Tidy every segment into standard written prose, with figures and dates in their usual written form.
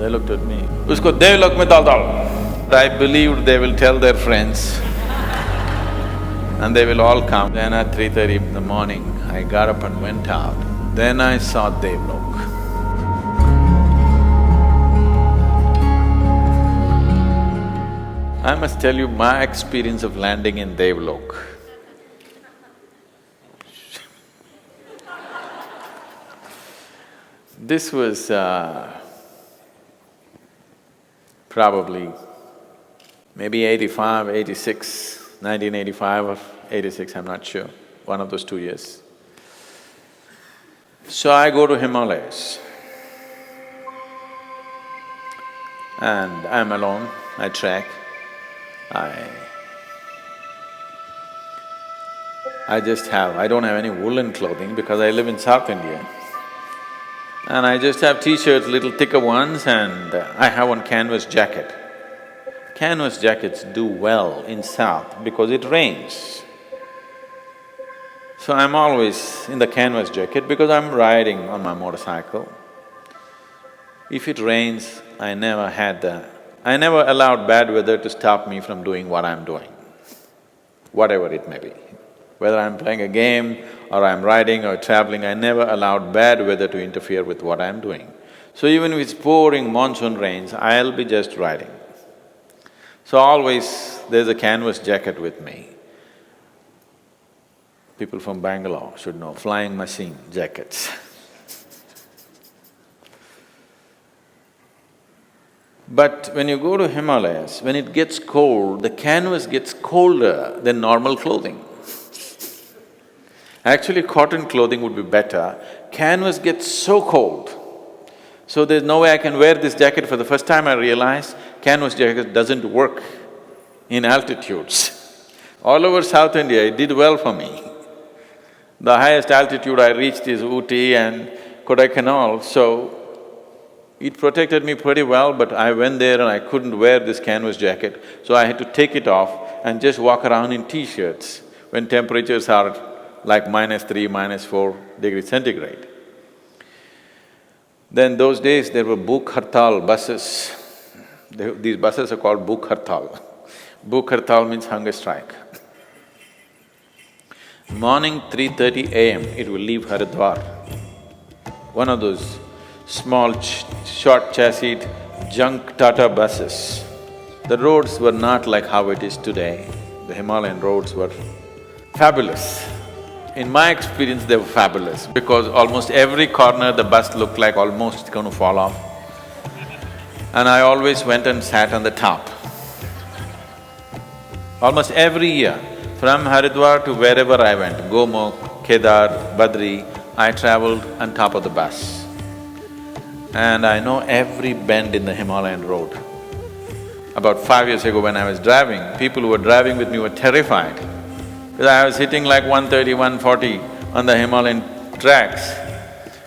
They looked at me, "Usko Devalok mein dal dal." I believed they will tell their friends and they will all come. Then at 3:30 in the morning, I got up and went out. Then I saw Devalok. I must tell you my experience of landing in Devalok. This was probably maybe 85, 86, 1985 or 86, I'm not sure, one of those 2 years. So I go to Himalayas and I'm alone, I trek. I don't have any woolen clothing because I live in South India. And I just have t-shirts, little thicker ones, and I have one canvas jacket. Canvas jackets do well in South because it rains. So I'm always in the canvas jacket because I'm riding on my motorcycle. If it rains, I never allowed bad weather to stop me from doing what I'm doing, whatever it may be. Whether I'm playing a game or I'm riding or traveling, I never allowed bad weather to interfere with what I'm doing. So even if it's pouring monsoon rains, I'll be just riding. So always there's a canvas jacket with me. People from Bangalore should know, flying machine jackets. But when you go to Himalayas, when it gets cold, the canvas gets colder than normal clothing. Actually, cotton clothing would be better. Canvas gets so cold. So there's no way I can wear this jacket. For the first time I realized canvas jacket doesn't work in altitudes. All over South India, it did well for me. The highest altitude I reached is Ooty and Kodaikanal, so it protected me pretty well, but I went there and I couldn't wear this canvas jacket, so I had to take it off and just walk around in t-shirts when temperatures are like -3, -4 degrees centigrade. Then those days there were Bhuk Hartal buses. These buses are called Bhuk Hartal. Bhuk Hartal means hunger strike. Morning 3:30 AM, it will leave Haridwar. One of those small short chassis junk Tata buses. The roads were not like how it is today. The Himalayan roads were fabulous. In my experience, they were fabulous because almost every corner the bus looked like almost it's going to fall off. And I always went and sat on the top. Almost every year, from Haridwar to wherever I went, Gomukh, Kedar, Badri, I travelled on top of the bus. And I know every bend in the Himalayan road. About 5 years ago when I was driving, people who were driving with me were terrified because I was hitting like 130, 140 on the Himalayan tracks.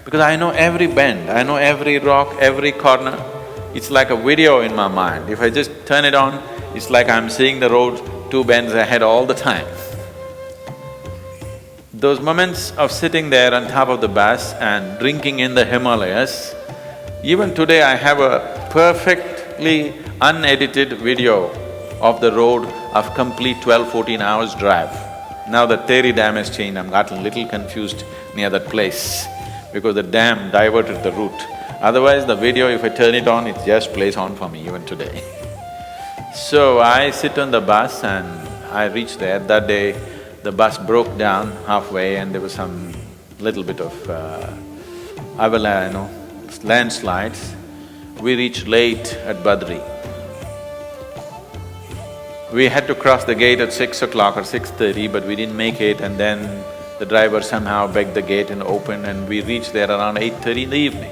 Because I know every bend, I know every rock, every corner. It's like a video in my mind. If I just turn it on, it's like I'm seeing the road 2 bends ahead all the time. Those moments of sitting there on top of the bus and drinking in the Himalayas, even today I have a perfectly unedited video of the road of complete 12-14 hours drive. Now the Teri Dam has changed, I'm gotten a little confused near that place because the dam diverted the route. Otherwise the video, if I turn it on, it just plays on for me even today. So I sit on the bus and I reach there. That day the bus broke down halfway and there was some little bit of landslides. We reached late at Badri. We had to cross the gate at 6 o'clock or 6:30, but we didn't make it, and then the driver somehow begged the gate and opened, and we reached there around 8:30 in the evening.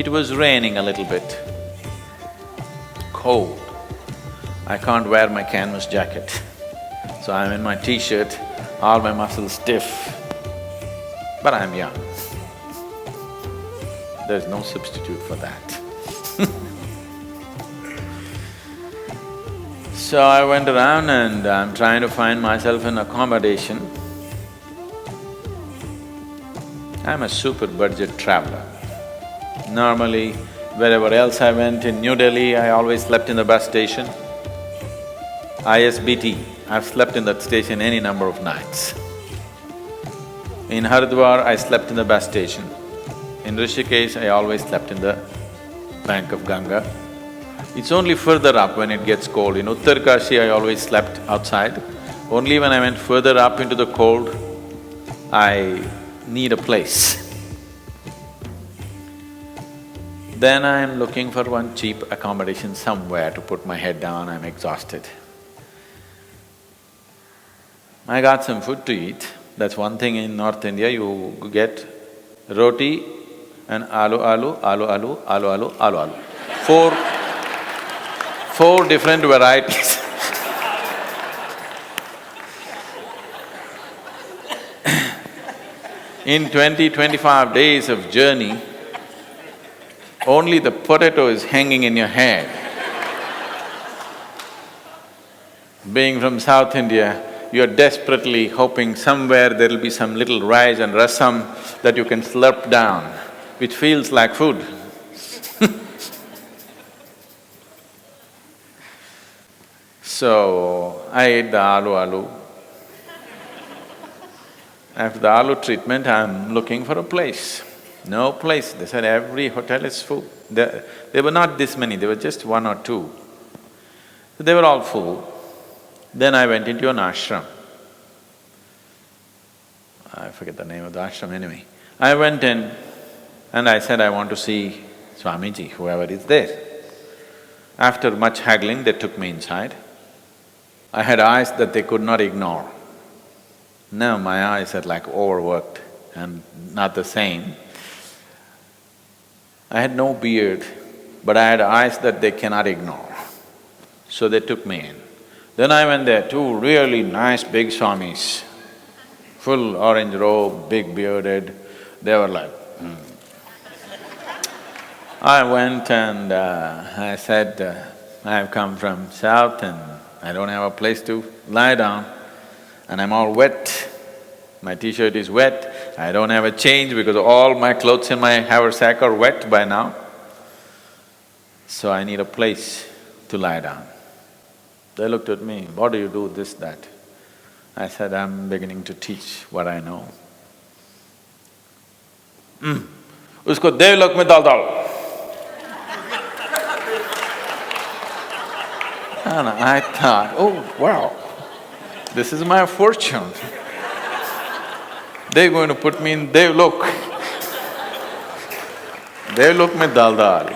It was raining a little bit, cold. I can't wear my canvas jacket, so I'm in my t-shirt, all my muscles stiff, but I'm young. There's no substitute for that. So I went around and I'm trying to find myself an accommodation. I'm a super budget traveler. Normally, Wherever else I went, in New Delhi, I always slept in the bus station. ISBT, I've slept in that station any number of nights. In Haridwar, I slept in the bus station. In Rishikesh, I always slept in the bank of Ganga. It's only further up when it gets cold. In Uttarkashi, I always slept outside. Only when I went further up into the cold, I need a place. Then I'm looking for one cheap accommodation somewhere to put my head down, I'm exhausted. I got some food to eat. That's one thing in North India, you get roti and aloo, aloo, aloo, aloo, aloo, aloo, aloo, aloo. Four different varieties. In 20-25 days of journey, only the potato is hanging in your head. Being from South India, you're desperately hoping somewhere there'll be some little rice and rasam that you can slurp down, which feels like food. So, I ate the aloo. After the aloo treatment, I'm looking for a place. No place. They said every hotel is full. There were not this many, there were just one or two. So they were all full. Then I went into an ashram. I forget the name of the ashram anyway. I went in and I said, I want to see Swamiji, whoever is there. After much haggling, they took me inside. I had eyes that they could not ignore. Now my eyes are like overworked and not the same. I had no beard, but I had eyes that they cannot ignore. So they took me in. Then I went there, two really nice big swamis, full orange robe, big bearded, they were like, I went and I said, I've come from south and I don't have a place to lie down and I'm all wet. My t-shirt is wet, I don't have a change because all my clothes in my haversack are wet by now. So I need a place to lie down. They looked at me, what do you do, this, that? I said, I'm beginning to teach what I know. Usko devlok mein dal. And I thought, oh wow, this is my fortune. They're going to put me in devlok. Devlok mein dal.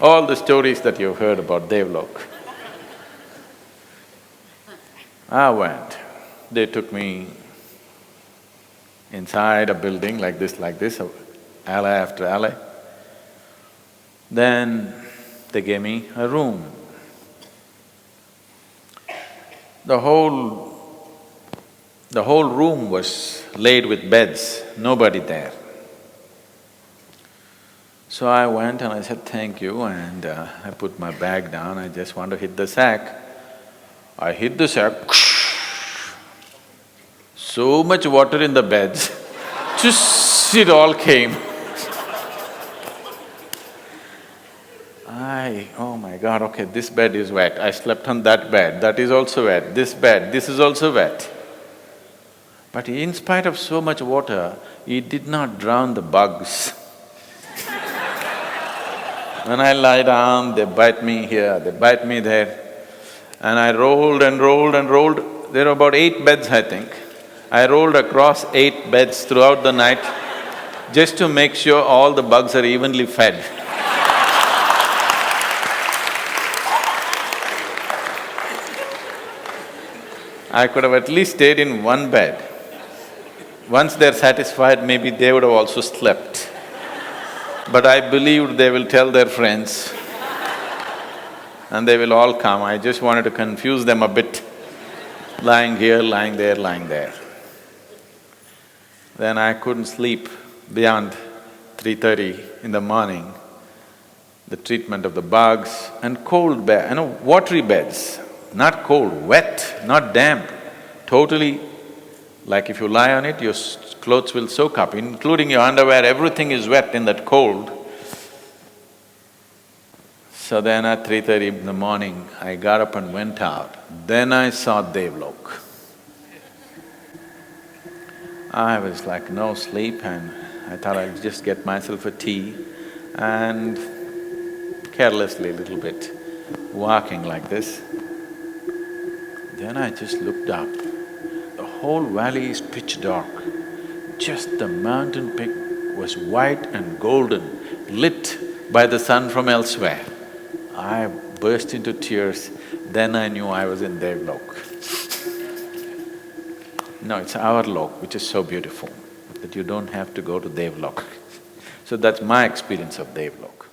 All the stories that you've heard about devlok. I went. They took me inside a building like this, alley after alley. Then they gave me a room. The whole room was laid with beds, nobody there. So I went and I said, thank you, and I put my bag down, I just want to hit the sack. I hit the sack, so much water in the beds, just it all came. Oh my God, okay, this bed is wet, I slept on that bed, that is also wet, this bed, this is also wet. But in spite of so much water, it did not drown the bugs. When I lie down, they bite me here, they bite me there. And I rolled and rolled and rolled, there were about 8 beds, I think. I rolled across 8 beds throughout the night just to make sure all the bugs are evenly fed. I could have at least stayed in one bed. Once they're satisfied, maybe they would have also slept. But I believed they will tell their friends and they will all come. I just wanted to confuse them a bit, lying here, lying there, lying there. Then I couldn't sleep beyond 3:30 in the morning. The treatment of the bugs and cold bed, watery beds, not cold, wet, not damp, totally like if you lie on it, your clothes will soak up, including your underwear, everything is wet in that cold. So then at 3:30 in the morning, I got up and went out. Then I saw DEVALOK. I was like no sleep and I thought I'll just get myself a tea and carelessly a little bit walking like this. Then I just looked up. The whole valley is pitch dark. Just the mountain peak was white and golden, lit by the sun from elsewhere. I burst into tears. Then I knew I was in DEVALOK. No, it's our lok which is so beautiful that you don't have to go to DEVALOK. So that's my experience of DEVALOK.